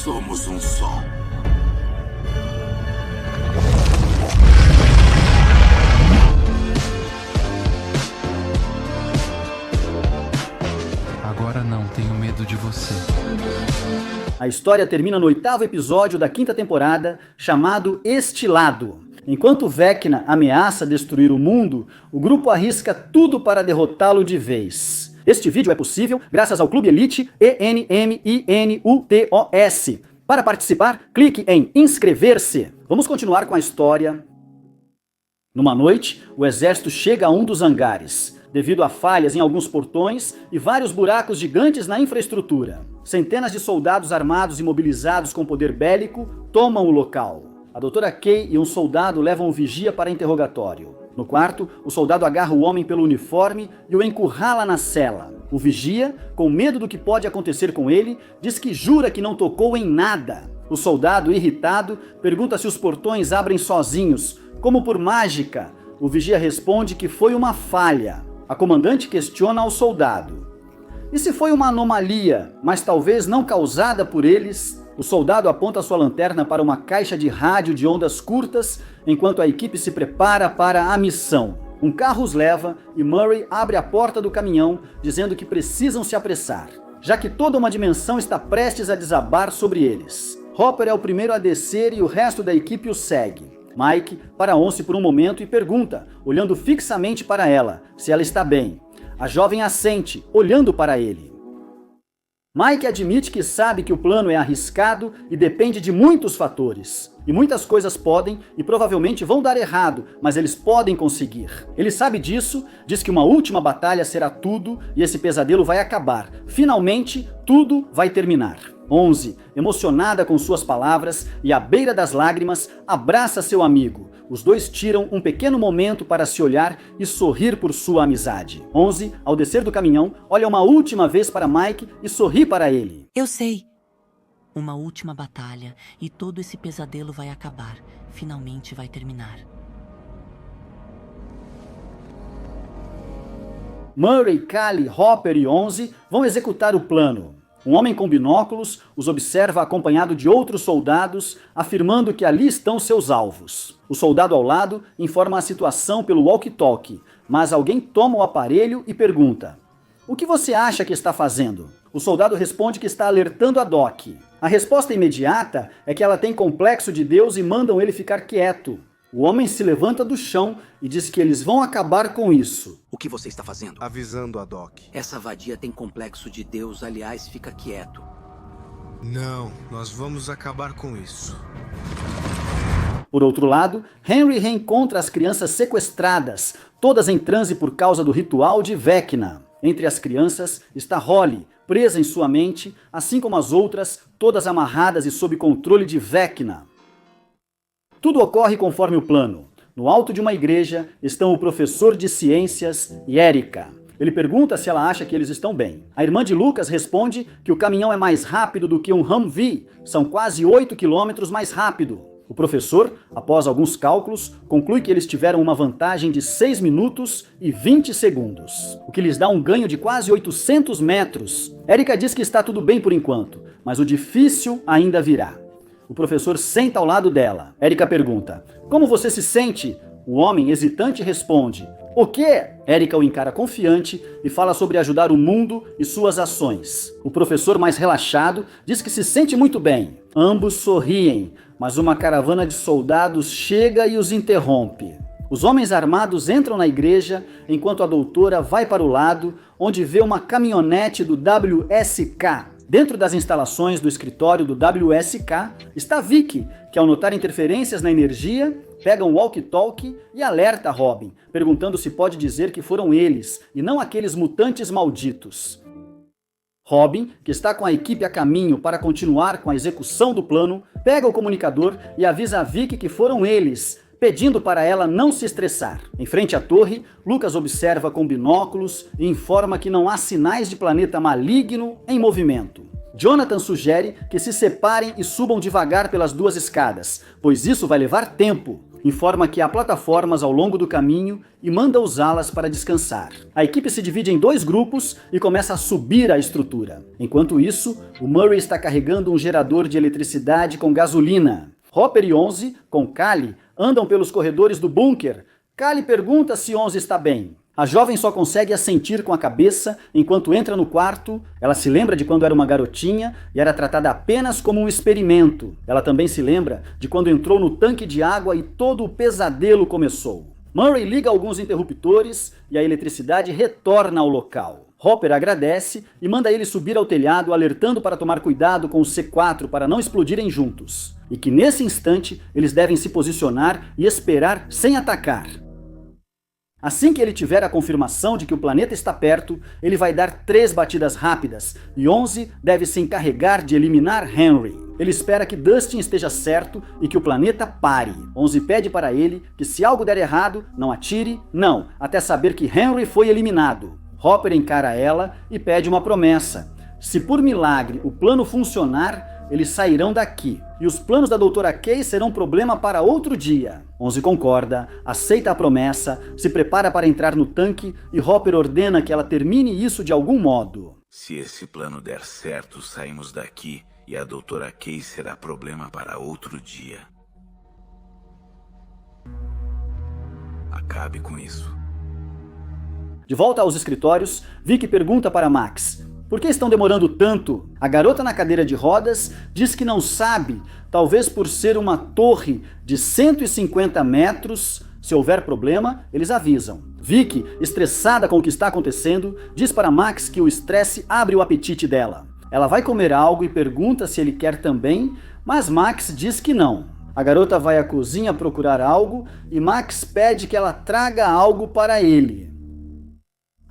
somos um só. Agora não tenho medo de você. A história termina no 8º episódio da 5ª temporada, chamado Estilado. Enquanto Vecna ameaça destruir o mundo, o grupo arrisca tudo para derrotá-lo de vez. Este vídeo é possível graças ao Clube Elite ENMINUTOS. Para participar, clique em inscrever-se. Vamos continuar com a história. Numa noite, o exército chega a um dos hangares, devido a falhas em alguns portões e vários buracos gigantes na infraestrutura. Centenas de soldados armados e mobilizados com poder bélico tomam o local. A doutora Kay e um soldado levam o vigia para interrogatório. No quarto, o soldado agarra o homem pelo uniforme e o encurrala na cela. O vigia, com medo do que pode acontecer com ele, diz que jura que não tocou em nada. O soldado, irritado, pergunta se os portões abrem sozinhos, como por mágica. O vigia responde que foi uma falha. A comandante questiona ao soldado: e se foi uma anomalia, mas talvez não causada por eles? O soldado aponta sua lanterna para uma caixa de rádio de ondas curtas, enquanto a equipe se prepara para a missão. Um carro os leva e Murray abre a porta do caminhão, dizendo que precisam se apressar, já que toda uma dimensão está prestes a desabar sobre eles. Hopper é o primeiro a descer e o resto da equipe o segue. Mike para Once por um momento e pergunta, olhando fixamente para ela, se ela está bem. A jovem assente, olhando para ele. Mike admite que sabe que o plano é arriscado e depende de muitos fatores. E muitas coisas podem e provavelmente vão dar errado, mas eles podem conseguir. Ele sabe disso, diz que uma última batalha será tudo e esse pesadelo vai acabar. Finalmente, tudo vai terminar. 11, emocionada com suas palavras e à beira das lágrimas, abraça seu amigo. Os dois tiram um pequeno momento para se olhar e sorrir por sua amizade. 11, ao descer do caminhão, olha uma última vez para Mike e sorri para ele. Eu sei. Uma última batalha e todo esse pesadelo vai acabar. Finalmente vai terminar. Murray, Callie, Hopper e 11 vão executar o plano. Um homem com binóculos os observa acompanhado de outros soldados, afirmando que ali estão seus alvos. O soldado ao lado informa a situação pelo walkie-talkie, mas alguém toma o aparelho e pergunta: o que você acha que está fazendo? O soldado responde que está alertando a Doc. A resposta imediata é que ela tem complexo de Deus e mandam ele ficar quieto. O homem se levanta do chão e diz que eles vão acabar com isso. O que você está fazendo? Avisando a Doc. Essa vadia tem complexo de Deus, aliás, fica quieto. Não, nós vamos acabar com isso. Por outro lado, Henry reencontra as crianças sequestradas, todas em transe por causa do ritual de Vecna. Entre as crianças está Holly, presa em sua mente, assim como as outras, todas amarradas e sob controle de Vecna. Tudo ocorre conforme o plano. No alto de uma igreja estão o professor de ciências e Erica. Ele pergunta se ela acha que eles estão bem. A irmã de Lucas responde que o caminhão é mais rápido do que um Humvee, são quase 8 quilômetros mais rápido. O professor, após alguns cálculos, conclui que eles tiveram uma vantagem de 6 minutos e 20 segundos, o que lhes dá um ganho de quase 800 metros. Erica diz que está tudo bem por enquanto, mas o difícil ainda virá. O professor senta ao lado dela. Erica pergunta: como você se sente? O homem, hesitante, responde: o quê? Erica o encara confiante e fala sobre ajudar o mundo e suas ações. O professor, mais relaxado, diz que se sente muito bem. Ambos sorriem, mas uma caravana de soldados chega e os interrompe. Os homens armados entram na igreja, enquanto a doutora vai para o lado, onde vê uma caminhonete do WSK. Dentro das instalações do escritório do WSK está Vicky, que ao notar interferências na energia, pega um walkie-talkie e alerta Robin, perguntando se pode dizer que foram eles, e não aqueles mutantes malditos. Robin, que está com a equipe a caminho para continuar com a execução do plano, pega o comunicador e avisa a Vicky que foram eles, pedindo para ela não se estressar. Em frente à torre, Lucas observa com binóculos e informa que não há sinais de planeta maligno em movimento. Jonathan sugere que se separem e subam devagar pelas duas escadas, pois isso vai levar tempo. informa que há plataformas ao longo do caminho e manda usá-las para descansar. A equipe se divide em 2 grupos e começa a subir a estrutura. Enquanto isso, o Murray está carregando um gerador de eletricidade com gasolina. Hopper e 11, com Callie, andam pelos corredores do bunker. Callie pergunta se 11 está bem. A jovem só consegue assentir com a cabeça enquanto entra no quarto. Ela se lembra de quando era uma garotinha e era tratada apenas como um experimento. Ela também se lembra de quando entrou no tanque de água e todo o pesadelo começou. Murray liga alguns interruptores e a eletricidade retorna ao local. Hopper agradece e manda ele subir ao telhado, alertando para tomar cuidado com o C4 para não explodirem juntos. E que nesse instante eles devem se posicionar e esperar sem atacar. Assim que ele tiver a confirmação de que o planeta está perto, ele vai dar 3 batidas rápidas e 11 deve se encarregar de eliminar Henry. Ele espera que Dustin esteja certo e que o planeta pare. 11 pede para ele que se algo der errado, não atire, não, até saber que Henry foi eliminado. Hopper encara ela e pede uma promessa. Se por milagre o plano funcionar, eles sairão daqui. E os planos da Doutora Kay serão problema para outro dia. 11 concorda, aceita a promessa, se prepara para entrar no tanque e Hopper ordena que ela termine isso de algum modo. Se esse plano der certo, saímos daqui e a Doutora Kay será problema para outro dia. Acabe com isso. De volta aos escritórios, Vicky pergunta para Max: por que estão demorando tanto? A garota na cadeira de rodas diz que não sabe, talvez por ser uma torre de 150 metros. Se houver problema, eles avisam. Vicky, estressada com o que está acontecendo, diz para Max que o estresse abre o apetite dela. Ela vai comer algo e pergunta se ele quer também, mas Max diz que não. A garota vai à cozinha procurar algo e Max pede que ela traga algo para ele.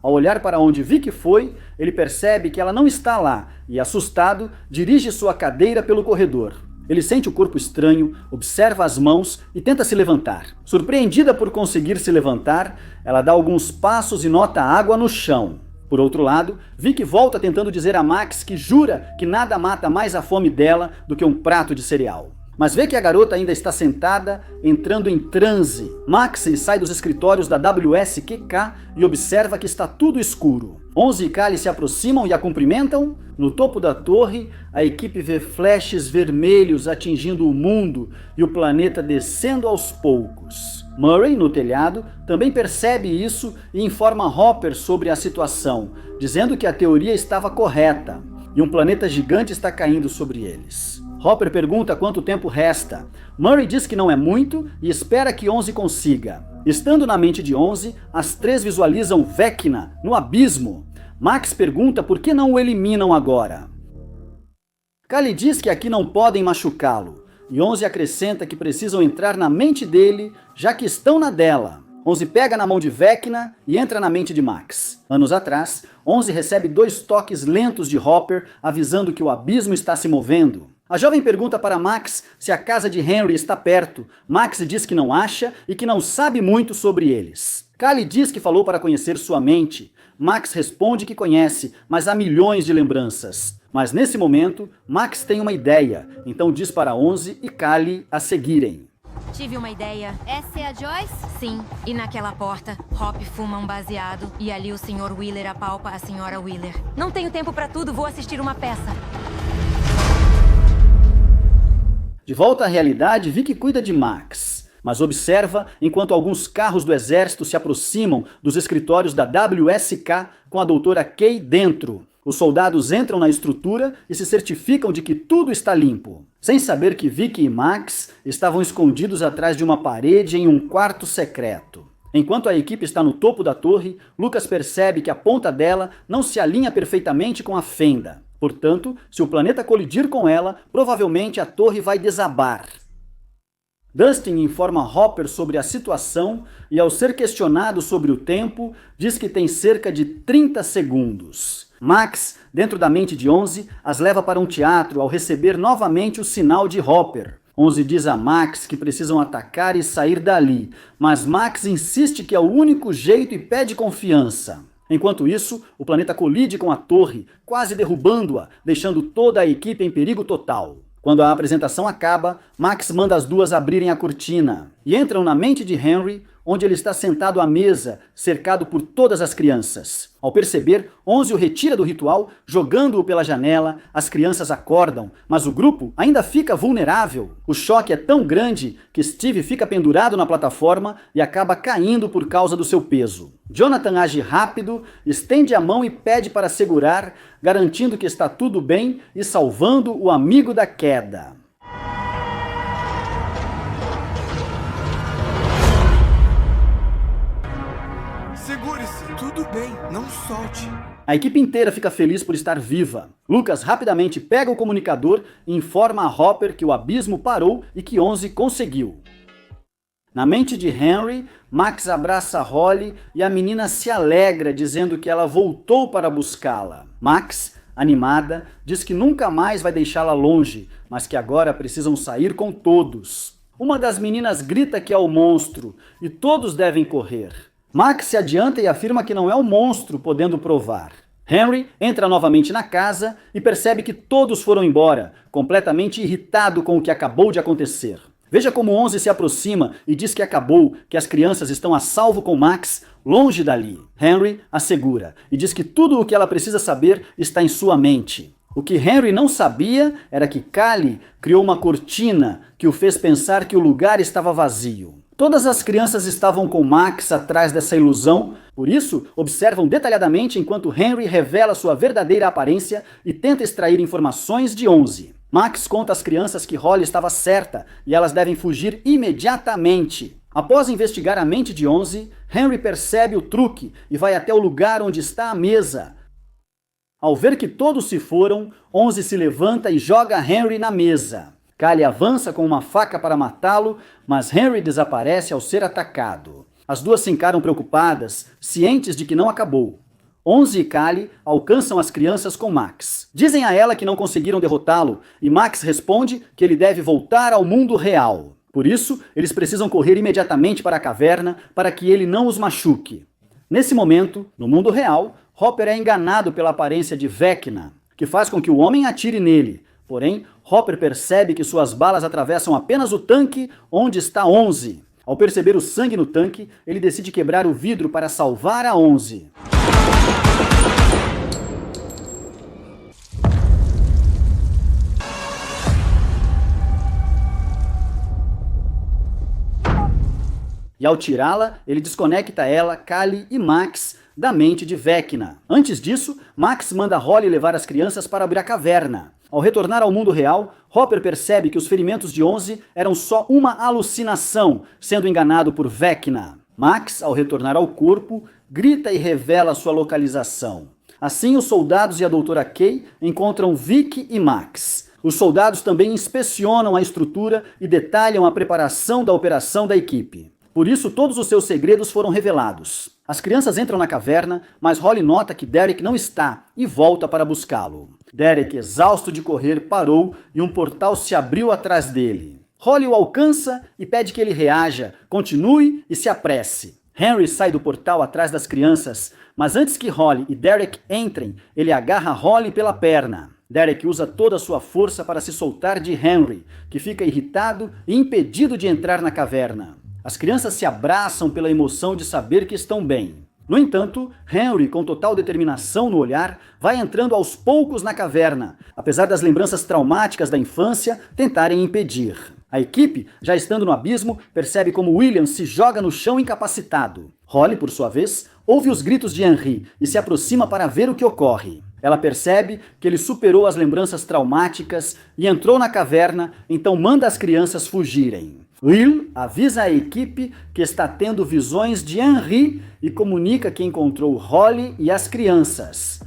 Ao olhar para onde Vicky foi, ele percebe que ela não está lá e, assustado, dirige sua cadeira pelo corredor. Ele sente o corpo estranho, observa as mãos e tenta se levantar. Surpreendida por conseguir se levantar, ela dá alguns passos e nota água no chão. Por outro lado, Vicky volta tentando dizer a Max que jura que nada mata mais a fome dela do que um prato de cereal. Mas vê que a garota ainda está sentada, entrando em transe. Max sai dos escritórios da WSQK e observa que está tudo escuro. 11 e Callie se aproximam e a cumprimentam. No topo da torre, a equipe vê flashes vermelhos atingindo o mundo e o planeta descendo aos poucos. Murray, no telhado, também percebe isso e informa Hopper sobre a situação, dizendo que a teoria estava correta e um planeta gigante está caindo sobre eles. Hopper pergunta quanto tempo resta. Murray diz que não é muito e espera que 11 consiga. Estando na mente de 11, as 3 visualizam Vecna no abismo. Max pergunta por que não o eliminam agora. Callie diz que aqui não podem machucá-lo. E 11 acrescenta que precisam entrar na mente dele, já que estão na dela. 11 pega na mão de Vecna e entra na mente de Max. Anos atrás, 11 recebe 2 toques lentos de Hopper, avisando que o abismo está se movendo. A jovem pergunta para Max se a casa de Henry está perto. Max diz que não acha e que não sabe muito sobre eles. Callie diz que falou para conhecer sua mente. Max responde que conhece, mas há milhões de lembranças. Mas nesse momento, Max tem uma ideia, então diz para 11 e Callie a seguirem. Tive uma ideia. Essa é a Joyce? Sim, e naquela porta, Hop fuma um baseado e ali o Sr. Wheeler apalpa a Sra. Wheeler. Não tenho tempo para tudo, vou assistir uma peça. De volta à realidade, Vicky cuida de Max, mas observa enquanto alguns carros do exército se aproximam dos escritórios da WSK com a doutora Kay dentro. Os soldados entram na estrutura e se certificam de que tudo está limpo, sem saber que Vicky e Max estavam escondidos atrás de uma parede em um quarto secreto. Enquanto a equipe está no topo da torre, Lucas percebe que a ponta dela não se alinha perfeitamente com a fenda. Portanto, se o planeta colidir com ela, provavelmente a torre vai desabar. Dustin informa Hopper sobre a situação e, ao ser questionado sobre o tempo, diz que tem cerca de 30 segundos. Max, dentro da mente de 11, as leva para um teatro ao receber novamente o sinal de Hopper. 11 diz a Max que precisam atacar e sair dali, mas Max insiste que é o único jeito e pede confiança. Enquanto isso, o planeta colide com a torre, quase derrubando-a, deixando toda a equipe em perigo total. Quando a apresentação acaba, Max manda as duas abrirem a cortina e entram na mente de Henry, onde ele está sentado à mesa, cercado por todas as crianças. Ao perceber, 11 o retira do ritual, jogando-o pela janela. As crianças acordam, mas o grupo ainda fica vulnerável. O choque é tão grande que Steve fica pendurado na plataforma e acaba caindo por causa do seu peso. Jonathan age rápido, estende a mão e pede para segurar, garantindo que está tudo bem e salvando o amigo da queda. Segure-se, tudo bem, não solte. A equipe inteira fica feliz por estar viva. Lucas rapidamente pega o comunicador e informa a Hopper que o abismo parou e que 11 conseguiu. Na mente de Henry, Max abraça Holly e a menina se alegra, dizendo que ela voltou para buscá-la. Max, animada, diz que nunca mais vai deixá-la longe, mas que agora precisam sair com todos. Uma das meninas grita que é o monstro e todos devem correr. Max se adianta e afirma que não é o monstro, podendo provar. Henry entra novamente na casa e percebe que todos foram embora, completamente irritado com o que acabou de acontecer. Veja como 11 se aproxima e diz que acabou, que as crianças estão a salvo com Max, longe dali. Henry assegura e diz que tudo o que ela precisa saber está em sua mente. O que Henry não sabia era que Callie criou uma cortina que o fez pensar que o lugar estava vazio. Todas as crianças estavam com Max atrás dessa ilusão, por isso observam detalhadamente enquanto Henry revela sua verdadeira aparência e tenta extrair informações de 11. Max conta às crianças que Holly estava certa e elas devem fugir imediatamente. Após investigar a mente de 11, Henry percebe o truque e vai até o lugar onde está a mesa. Ao ver que todos se foram, 11 se levanta e joga Henry na mesa. Callie avança com uma faca para matá-lo, mas Henry desaparece ao ser atacado. As duas se encaram preocupadas, cientes de que não acabou. 11 e Callie alcançam as crianças com Max. Dizem a ela que não conseguiram derrotá-lo, e Max responde que ele deve voltar ao mundo real. Por isso, eles precisam correr imediatamente para a caverna para que ele não os machuque. Nesse momento, no mundo real, Hopper é enganado pela aparência de Vecna, que faz com que o homem atire nele. Porém, Hopper percebe que suas balas atravessam apenas o tanque onde está 11. Ao perceber o sangue no tanque, ele decide quebrar o vidro para salvar a 11. E ao tirá-la, ele desconecta ela, Callie e Max da mente de Vecna. Antes disso, Max manda Holly levar as crianças para abrir a caverna. Ao retornar ao mundo real, Hopper percebe que os ferimentos de 11 eram só uma alucinação, sendo enganado por Vecna. Max, ao retornar ao corpo, grita e revela sua localização. Assim, os soldados e a doutora Kay encontram Vicky e Max. Os soldados também inspecionam a estrutura e detalham a preparação da operação da equipe. Por isso, todos os seus segredos foram revelados. As crianças entram na caverna, mas Holly nota que Derek não está e volta para buscá-lo. Derek, exausto de correr, parou e um portal se abriu atrás dele. Holly o alcança e pede que ele reaja, continue e se apresse. Henry sai do portal atrás das crianças, mas antes que Holly e Derek entrem, ele agarra Holly pela perna. Derek usa toda a sua força para se soltar de Henry, que fica irritado e impedido de entrar na caverna. As crianças se abraçam pela emoção de saber que estão bem. No entanto, Henry, com total determinação no olhar, vai entrando aos poucos na caverna, apesar das lembranças traumáticas da infância tentarem impedir. A equipe, já estando no abismo, percebe como William se joga no chão incapacitado. Holly, por sua vez, ouve os gritos de Henry e se aproxima para ver o que ocorre. Ela percebe que ele superou as lembranças traumáticas e entrou na caverna, então manda as crianças fugirem. Will avisa a equipe que está tendo visões de Henry e comunica que encontrou Holly e as crianças.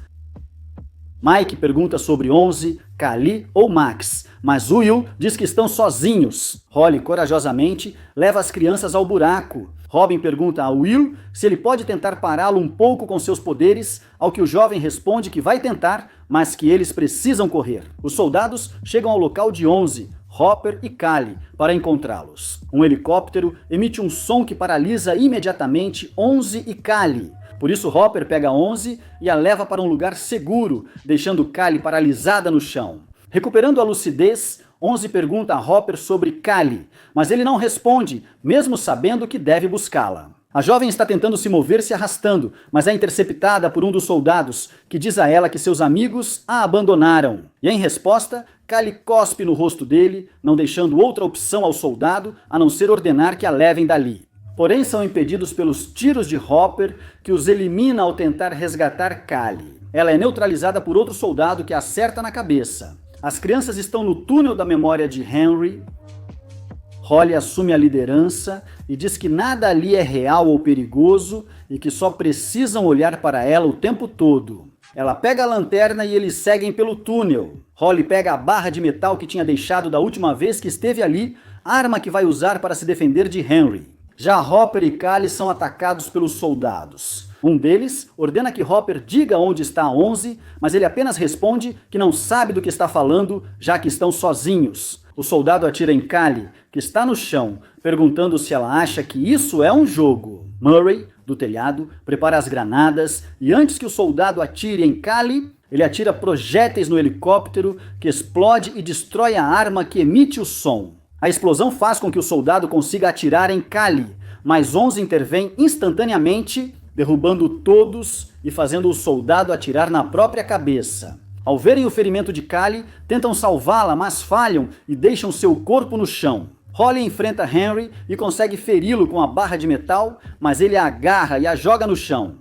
Mike pergunta sobre 11, Callie ou Max, mas Will diz que estão sozinhos. Holly corajosamente leva as crianças ao buraco. Robin pergunta a Will se ele pode tentar pará-lo um pouco com seus poderes, ao que o jovem responde que vai tentar, mas que eles precisam correr. Os soldados chegam ao local de 11, Hopper e Callie, para encontrá-los. Um helicóptero emite um som que paralisa imediatamente 11 e Callie. Por isso Hopper pega 11 e a leva para um lugar seguro, deixando Callie paralisada no chão. Recuperando a lucidez, 11 pergunta a Hopper sobre Kali, mas ele não responde, mesmo sabendo que deve buscá-la. A jovem está tentando se mover se arrastando, mas é interceptada por um dos soldados, que diz a ela que seus amigos a abandonaram. E em resposta, Kali cospe no rosto dele, não deixando outra opção ao soldado a não ser ordenar que a levem dali. Porém, são impedidos pelos tiros de Hopper, que os elimina ao tentar resgatar Kali. Ela é neutralizada por outro soldado que a acerta na cabeça. As crianças estão no túnel da memória de Henry. Holly assume a liderança e diz que nada ali é real ou perigoso e que só precisam olhar para ela o tempo todo. Ela pega a lanterna e eles seguem pelo túnel. Holly pega a barra de metal que tinha deixado da última vez que esteve ali, arma que vai usar para se defender de Henry. Já Hopper e Kali são atacados pelos soldados. Um deles ordena que Hopper diga onde está a 11, mas ele apenas responde que não sabe do que está falando, já que estão sozinhos. O soldado atira em Kali, que está no chão, perguntando se ela acha que isso é um jogo. Murray, do telhado, prepara as granadas e antes que o soldado atire em Kali, ele atira projéteis no helicóptero, que explode e destrói a arma que emite o som. A explosão faz com que o soldado consiga atirar em Kali, mas 11 intervém instantaneamente, derrubando todos e fazendo o soldado atirar na própria cabeça. Ao verem o ferimento de Kali, tentam salvá-la, mas falham e deixam seu corpo no chão. Holly enfrenta Henry e consegue feri-lo com a barra de metal, mas ele a agarra e a joga no chão.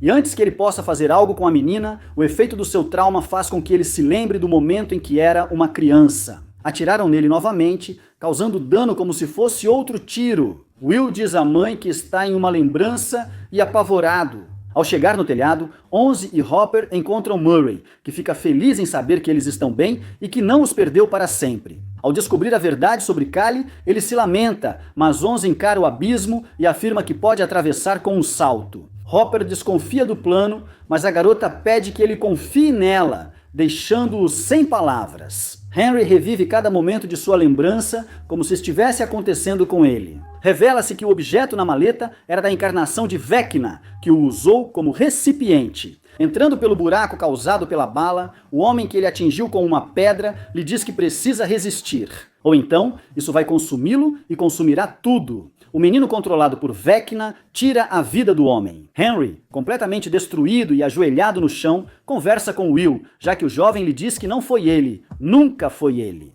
E antes que ele possa fazer algo com a menina, o efeito do seu trauma faz com que ele se lembre do momento em que era uma criança. Atiraram nele novamente, causando dano como se fosse outro tiro. Will diz à mãe que está em uma lembrança e apavorado. Ao chegar no telhado, 11 e Hopper encontram Murray, que fica feliz em saber que eles estão bem e que não os perdeu para sempre. Ao descobrir a verdade sobre Kali, ele se lamenta, mas 11 encara o abismo e afirma que pode atravessar com um salto. Hopper desconfia do plano, mas a garota pede que ele confie nela, deixando-o sem palavras. Henry revive cada momento de sua lembrança como se estivesse acontecendo com ele. Revela-se que o objeto na maleta era da encarnação de Vecna, que o usou como recipiente. Entrando pelo buraco causado pela bala, o homem que ele atingiu com uma pedra lhe diz que precisa resistir. Ou então, isso vai consumi-lo e consumirá tudo. O menino controlado por Vecna tira a vida do homem. Henry, completamente destruído e ajoelhado no chão, conversa com Will, já que o jovem lhe diz que não foi ele, nunca foi ele.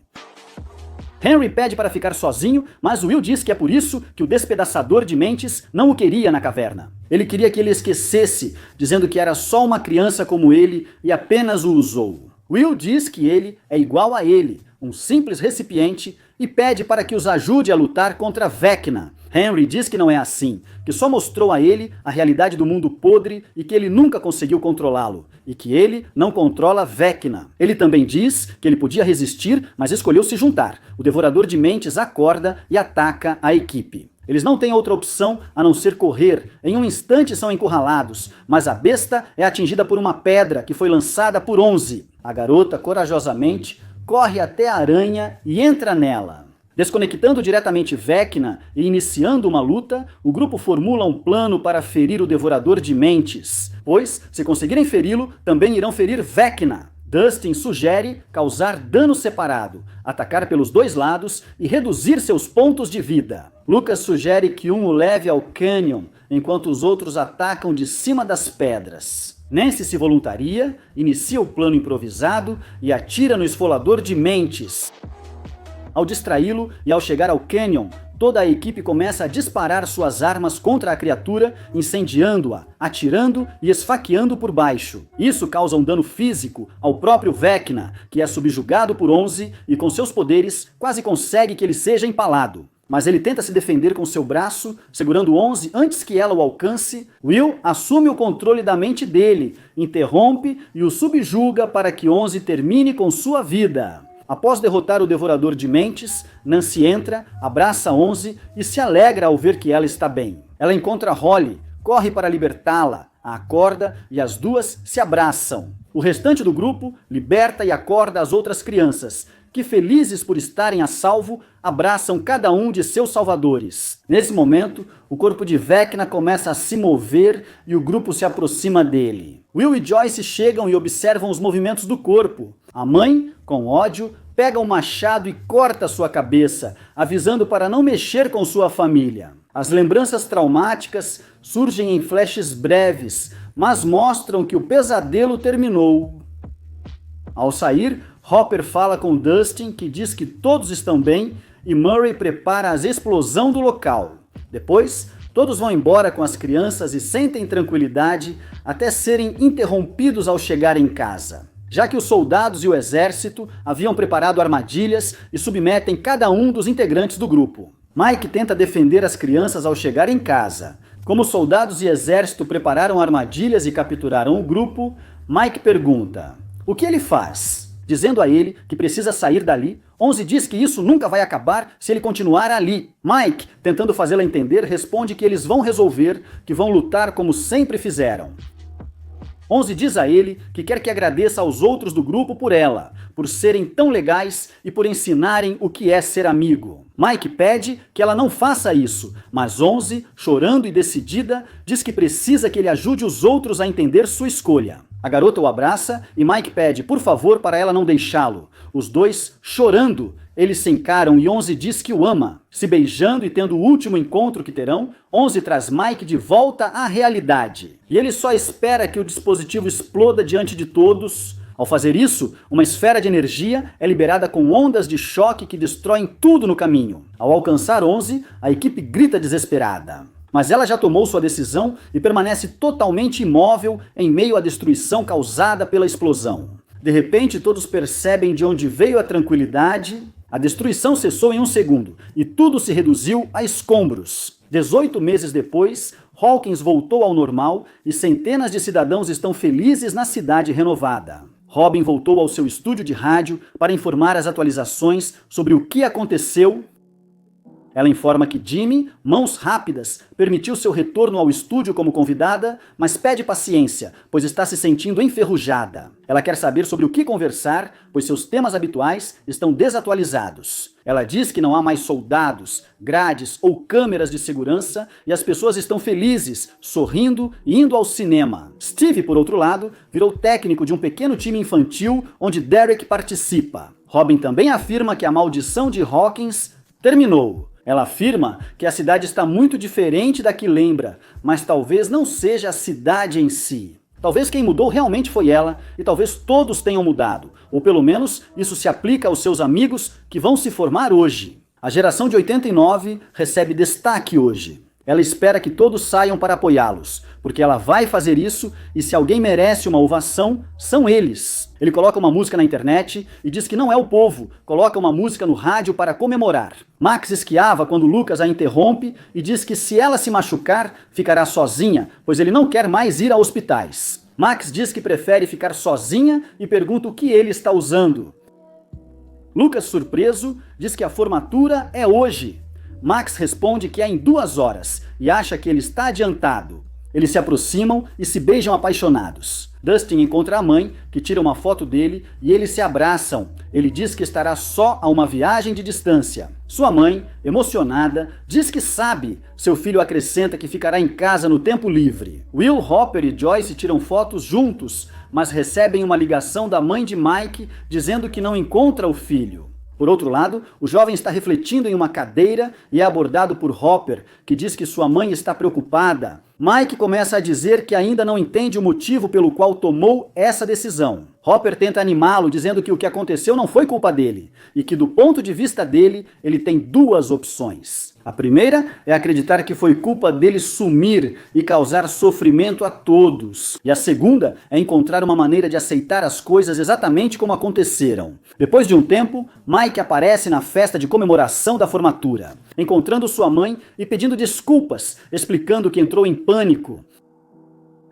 Henry pede para ficar sozinho, mas Will diz que é por isso que o despedaçador de mentes não o queria na caverna. Ele queria que ele esquecesse, dizendo que era só uma criança como ele e apenas o usou. Will diz que ele é igual a ele, um simples recipiente, e pede para que os ajude a lutar contra Vecna. Henry diz que não é assim, que só mostrou a ele a realidade do mundo podre e que ele nunca conseguiu controlá-lo, e que ele não controla Vecna. Ele também diz que ele podia resistir, mas escolheu se juntar. O Devorador de Mentes acorda e ataca a equipe. Eles não têm outra opção a não ser correr. Em um instante são encurralados, mas a besta é atingida por uma pedra que foi lançada por 11. A garota, corajosamente, corre até a aranha e entra nela. Desconectando diretamente Vecna e iniciando uma luta, o grupo formula um plano para ferir o Devorador de Mentes, pois, se conseguirem feri-lo, também irão ferir Vecna. Dustin sugere causar dano separado, atacar pelos dois lados e reduzir seus pontos de vida. Lucas sugere que um o leve ao canyon, enquanto os outros atacam de cima das pedras. Nancy se voluntaria, inicia o plano improvisado e atira no esfolador de mentes. Ao distraí-lo e ao chegar ao canyon, toda a equipe começa a disparar suas armas contra a criatura, incendiando-a, atirando e esfaqueando por baixo. Isso causa um dano físico ao próprio Vecna, que é subjugado por 11 e com seus poderes quase consegue que ele seja empalado. Mas ele tenta se defender com seu braço, segurando 11 antes que ela o alcance. Will assume o controle da mente dele, interrompe e o subjuga para que 11 termine com sua vida. Após derrotar o Devorador de Mentes, Nancy entra, abraça 11 e se alegra ao ver que ela está bem. Ela encontra Holly, corre para libertá-la, a acorda e as duas se abraçam. O restante do grupo liberta e acorda as outras crianças, que, felizes por estarem a salvo, abraçam cada um de seus salvadores. Nesse momento, o corpo de Vecna começa a se mover e o grupo se aproxima dele. Will e Joyce chegam e observam os movimentos do corpo. A mãe, com ódio, pega um machado e corta sua cabeça, avisando para não mexer com sua família. As lembranças traumáticas surgem em flashes breves, mas mostram que o pesadelo terminou. Ao sair, Hopper fala com Dustin, que diz que todos estão bem, e Murray prepara a explosão do local. Depois, todos vão embora com as crianças e sentem tranquilidade até serem interrompidos ao chegar em casa, já que os soldados e o exército haviam preparado armadilhas e submetem cada um dos integrantes do grupo. Mike tenta defender as crianças ao chegar em casa. Como os soldados e exército prepararam armadilhas e capturaram o grupo, Mike pergunta: o que ele faz? Dizendo a ele que precisa sair dali, 11 diz que isso nunca vai acabar se ele continuar ali. Mike, tentando fazê-la entender, responde que eles vão resolver, que vão lutar como sempre fizeram. 11 diz a ele que quer que agradeça aos outros do grupo por ela, por serem tão legais e por ensinarem o que é ser amigo. Mike pede que ela não faça isso, mas 11, chorando e decidida, diz que precisa que ele ajude os outros a entender sua escolha. A garota o abraça e Mike pede, por favor, para ela não deixá-lo. Os dois, chorando, eles se encaram e 11 diz que o ama. Se beijando e tendo o último encontro que terão, 11 traz Mike de volta à realidade. E ele só espera que o dispositivo exploda diante de todos. Ao fazer isso, uma esfera de energia é liberada com ondas de choque que destroem tudo no caminho. Ao alcançar 11, a equipe grita desesperada. Mas ela já tomou sua decisão e permanece totalmente imóvel em meio à destruição causada pela explosão. De repente, todos percebem de onde veio a tranquilidade. A destruição cessou em um segundo e tudo se reduziu a escombros. 18 meses depois, Hawkins voltou ao normal e centenas de cidadãos estão felizes na cidade renovada. Robin voltou ao seu estúdio de rádio para informar as atualizações sobre o que aconteceu. Ela informa que Jimmy, mãos rápidas, permitiu seu retorno ao estúdio como convidada, mas pede paciência, pois está se sentindo enferrujada. Ela quer saber sobre o que conversar, pois seus temas habituais estão desatualizados. Ela diz que não há mais soldados, grades ou câmeras de segurança e as pessoas estão felizes, sorrindo e indo ao cinema. Steve, por outro lado, virou técnico de um pequeno time infantil onde Derek participa. Robin também afirma que a maldição de Hawkins terminou. Ela afirma que a cidade está muito diferente da que lembra, mas talvez não seja a cidade em si. Talvez quem mudou realmente foi ela, e talvez todos tenham mudado, ou pelo menos isso se aplica aos seus amigos que vão se formar hoje. A geração de 89 recebe destaque hoje. Ela espera que todos saiam para apoiá-los, porque ela vai fazer isso e se alguém merece uma ovação, são eles. Ele coloca uma música na internet e diz que não é o povo, coloca uma música no rádio para comemorar. Max esquiava quando Lucas a interrompe e diz que se ela se machucar, ficará sozinha, pois ele não quer mais ir a hospitais. Max diz que prefere ficar sozinha e pergunta o que ele está usando. Lucas, surpreso, diz que a formatura é hoje. Max responde que é em 2 horas e acha que ele está adiantado. Eles se aproximam e se beijam apaixonados. Dustin encontra a mãe, que tira uma foto dele, e eles se abraçam. Ele diz que estará só a uma viagem de distância. Sua mãe, emocionada, diz que sabe. Seu filho acrescenta que ficará em casa no tempo livre. Will, Hopper e Joyce tiram fotos juntos, mas recebem uma ligação da mãe de Mike dizendo que não encontra o filho. Por outro lado, o jovem está refletindo em uma cadeira e é abordado por Hopper, que diz que sua mãe está preocupada. Mike começa a dizer que ainda não entende o motivo pelo qual tomou essa decisão. Hopper tenta animá-lo, dizendo que o que aconteceu não foi culpa dele, e que do ponto de vista dele, ele tem 2 opções. A primeira é acreditar que foi culpa dele sumir e causar sofrimento a todos. E a segunda é encontrar uma maneira de aceitar as coisas exatamente como aconteceram. Depois de um tempo, Mike aparece na festa de comemoração da formatura, encontrando sua mãe e pedindo desculpas, explicando que entrou em pânico.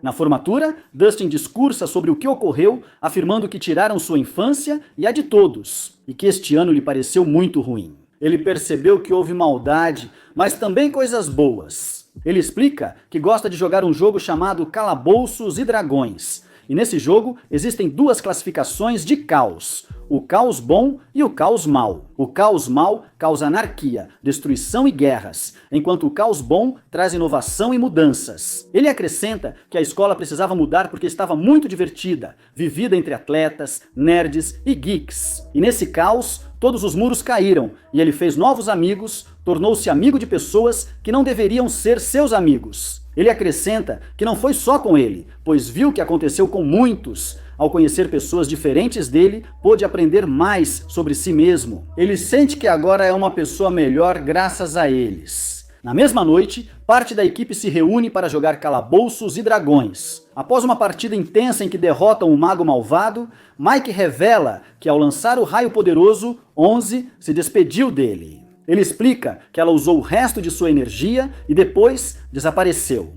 Na formatura, Dustin discursa sobre o que ocorreu, afirmando que tiraram sua infância e a de todos, e que este ano lhe pareceu muito ruim. Ele percebeu que houve maldade, mas também coisas boas. Ele explica que gosta de jogar um jogo chamado Calabouços e Dragões, E nesse jogo existem duas classificações de caos: o caos bom e o caos mau. O caos mau causa anarquia, destruição e guerras, enquanto o caos bom traz inovação e mudanças. Ele acrescenta que a escola precisava mudar porque estava muito divertida, vivida entre atletas, nerds e geeks. E nesse caos, todos os muros caíram e ele fez novos amigos, tornou-se amigo de pessoas que não deveriam ser seus amigos. Ele acrescenta que não foi só com ele, pois viu que aconteceu com muitos. Ao conhecer pessoas diferentes dele, pôde aprender mais sobre si mesmo. Ele sente que agora é uma pessoa melhor graças a eles. Na mesma noite, parte da equipe se reúne para jogar calabouços e dragões. Após uma partida intensa em que derrotam o mago malvado, Mike revela que ao lançar o raio poderoso, 11 se despediu dele. Ele explica que ela usou o resto de sua energia e depois desapareceu.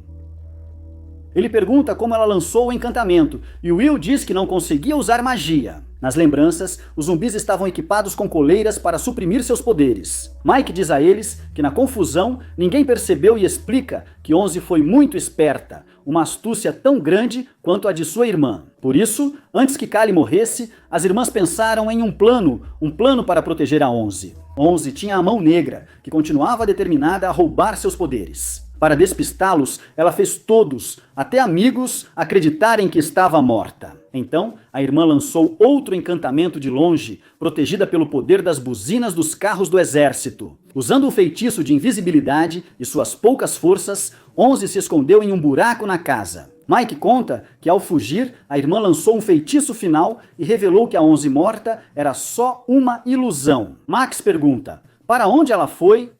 Ele pergunta como ela lançou o encantamento, e Will diz que não conseguia usar magia. Nas lembranças, os zumbis estavam equipados com coleiras para suprimir seus poderes. Mike diz a eles que na confusão ninguém percebeu e explica que 11 foi muito esperta, uma astúcia tão grande quanto a de sua irmã. Por isso, antes que Callie morresse, as irmãs pensaram em um plano para proteger a 11. 11 tinha a mão negra, que continuava determinada a roubar seus poderes. Para despistá-los, ela fez todos, até amigos, acreditarem que estava morta. Então, a irmã lançou outro encantamento de longe, protegida pelo poder das buzinas dos carros do exército. Usando o feitiço de invisibilidade e suas poucas forças, 11 se escondeu em um buraco na casa. Mike conta que ao fugir, a irmã lançou um feitiço final e revelou que a 11 morta era só uma ilusão. Max pergunta: para onde ela foi?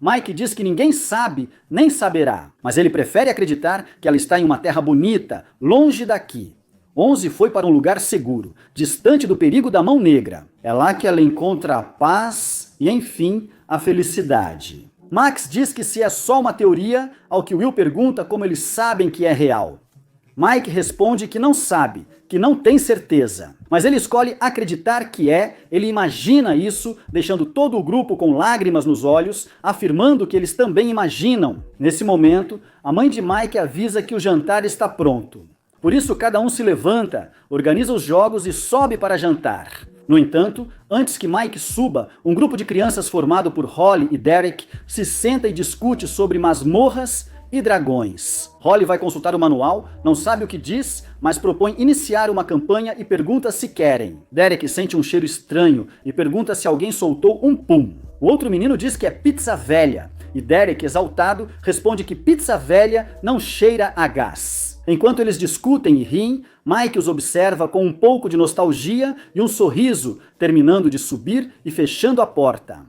Mike diz que ninguém sabe, nem saberá, mas ele prefere acreditar que ela está em uma terra bonita, longe daqui. 11 foi para um lugar seguro, distante do perigo da mão negra. É lá que ela encontra a paz e, enfim, a felicidade. Max diz que se é só uma teoria, ao que Will pergunta como eles sabem que é real. Mike responde que não sabe, que não tem certeza. Mas ele escolhe acreditar que ele imagina isso, deixando todo o grupo com lágrimas nos olhos, afirmando que eles também imaginam. Nesse momento, a mãe de Mike avisa que o jantar está pronto. Por isso, cada um se levanta, organiza os jogos e sobe para jantar. No entanto, antes que Mike suba, um grupo de crianças formado por Holly e Derek se senta e discute sobre masmorras e dragões. Holly vai consultar o manual, não sabe o que diz, mas propõe iniciar uma campanha e pergunta se querem. Derek sente um cheiro estranho e pergunta se alguém soltou um pum. O outro menino diz que é pizza velha, e Derek, exaltado, responde que pizza velha não cheira a gás. Enquanto eles discutem e riem, Mike os observa com um pouco de nostalgia e um sorriso, terminando de subir e fechando a porta.